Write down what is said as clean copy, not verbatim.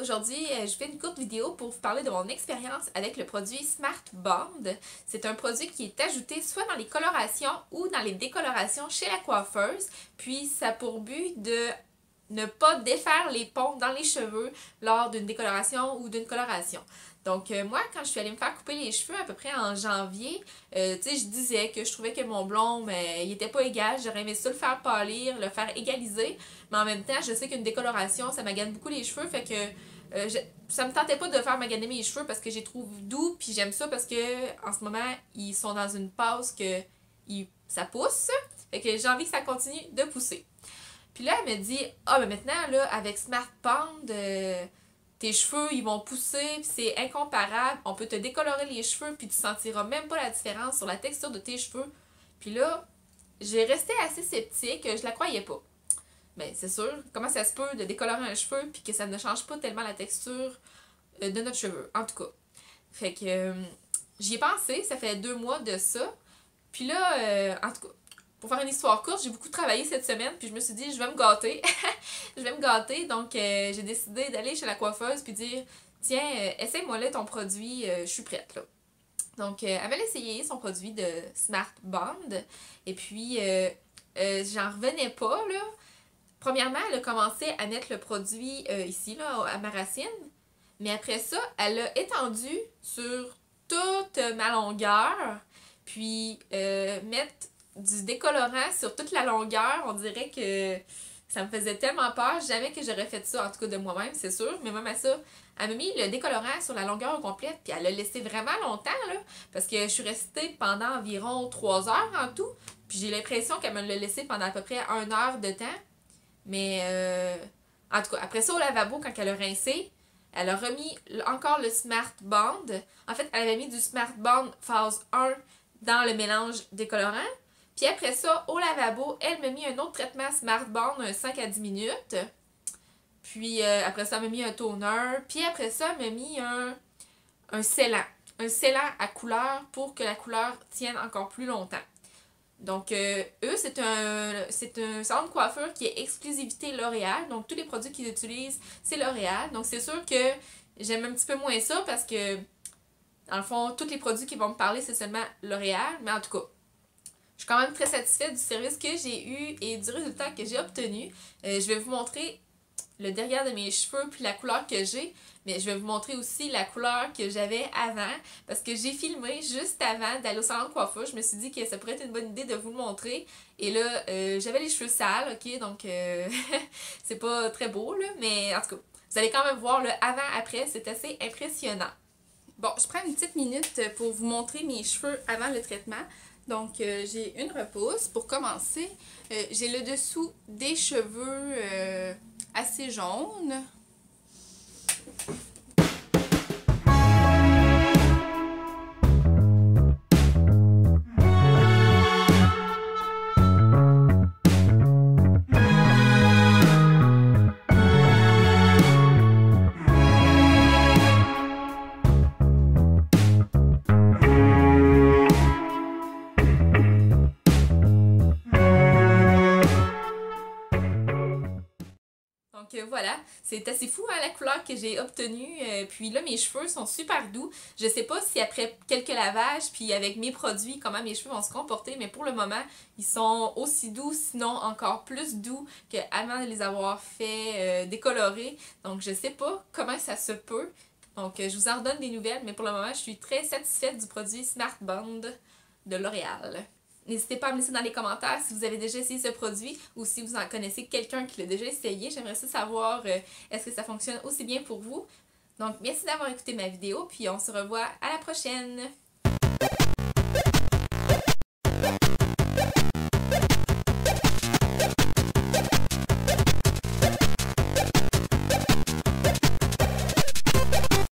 aujourd'hui, je fais une courte vidéo pour vous parler de mon expérience avec le produit Smart Bond. C'est un produit qui est ajouté soit dans les colorations ou dans les décolorations chez la coiffeuse. Puis ça a pour but de ne pas défaire les ponts dans les cheveux lors d'une décoloration ou d'une coloration. Donc moi, quand je suis allée me faire couper les cheveux à peu près en janvier, tu sais, je disais que je trouvais que mon blond, il était pas égal. J'aurais aimé ça le faire pâlir, le faire égaliser. Mais en même temps, je sais qu'une décoloration, ça magane beaucoup les cheveux. Fait que ça me tentait pas de faire maganer mes cheveux parce que je les trouve doux. Puis j'aime ça parce que en ce moment, ils sont dans une pause que ça pousse. Fait que j'ai envie que ça continue de pousser. Puis là, elle me dit, ah, mais maintenant, là, avec Smart Bond, tes cheveux, ils vont pousser, puis c'est incomparable. On peut te décolorer les cheveux, puis tu sentiras même pas la différence sur la texture de tes cheveux. Puis là, j'ai resté assez sceptique, je la croyais pas. Ben, c'est sûr, comment ça se peut de décolorer un cheveu, puis que ça ne change pas tellement la texture de notre cheveu, en tout cas. Fait que j'y ai pensé, ça fait 2 mois de ça. Puis là, en tout cas, pour faire une histoire courte, j'ai beaucoup travaillé cette semaine, puis je me suis dit, je vais me gâter. Je vais me gâter, donc j'ai décidé d'aller chez la coiffeuse puis dire, tiens, essaye-moi là ton produit, je suis prête là. Donc, elle m'a essayé son produit de Smart Bond, et puis j'en revenais pas là. Premièrement, elle a commencé à mettre le produit ici là, à ma racine, mais après ça, elle l'a étendu sur toute ma longueur, puis mettre du décolorant sur toute la longueur, on dirait que ça me faisait tellement peur. Jamais que j'aurais fait ça, en tout cas de moi-même, c'est sûr. Mais même à ça, elle m'a mis le décolorant sur la longueur complète, puis elle l'a laissé vraiment longtemps, là, parce que je suis restée pendant environ 3 heures en tout. Puis j'ai l'impression qu'elle me l'a laissé pendant à peu près 1 heure de temps. Mais, en tout cas, après ça, au lavabo, quand elle a rincé, elle a remis encore le Smart Bond. En fait, elle avait mis du Smart Bond phase 1 dans le mélange décolorant. Puis après ça, au lavabo, elle m'a mis un autre traitement Smart Bond, un 5 à 10 minutes. Puis après ça, elle m'a mis un toner. Puis après ça, elle m'a mis un scellant. Un scellant à couleur pour que la couleur tienne encore plus longtemps. Donc, eux, c'est un salon de coiffure qui est exclusivité L'Oréal. Donc, tous les produits qu'ils utilisent, c'est L'Oréal. Donc, c'est sûr que j'aime un petit peu moins ça parce que, dans le fond, tous les produits qui vont me parler, c'est seulement L'Oréal. Mais en tout cas, je suis quand même très satisfaite du service que j'ai eu et du résultat que j'ai obtenu. Je vais vous montrer le derrière de mes cheveux puis la couleur que j'ai. Mais je vais vous montrer aussi la couleur que j'avais avant. Parce que j'ai filmé juste avant d'aller au salon de coiffure. Je me suis dit que ça pourrait être une bonne idée de vous le montrer. Et là, j'avais les cheveux sales, ok? Donc, c'est pas très beau, là. Mais en tout cas, vous allez quand même voir le avant-après. C'est assez impressionnant. Bon, je prends une petite minute pour vous montrer mes cheveux avant le traitement. Donc, j'ai une repousse. Pour commencer, j'ai le dessous des cheveux assez jaunes. Donc voilà, c'est assez fou hein, la couleur que j'ai obtenue. Puis là, mes cheveux sont super doux. Je sais pas si après quelques lavages, puis avec mes produits, comment mes cheveux vont se comporter, mais pour le moment, ils sont aussi doux, sinon encore plus doux qu'avant de les avoir fait décolorer. Donc je sais pas comment ça se peut. Donc je vous en redonne des nouvelles, mais pour le moment, je suis très satisfaite du produit Smart Bond de L'Oréal. N'hésitez pas à me laisser dans les commentaires si vous avez déjà essayé ce produit ou si vous en connaissez quelqu'un qui l'a déjà essayé. J'aimerais ça savoir est-ce que ça fonctionne aussi bien pour vous. Donc, merci d'avoir écouté ma vidéo, puis on se revoit à la prochaine!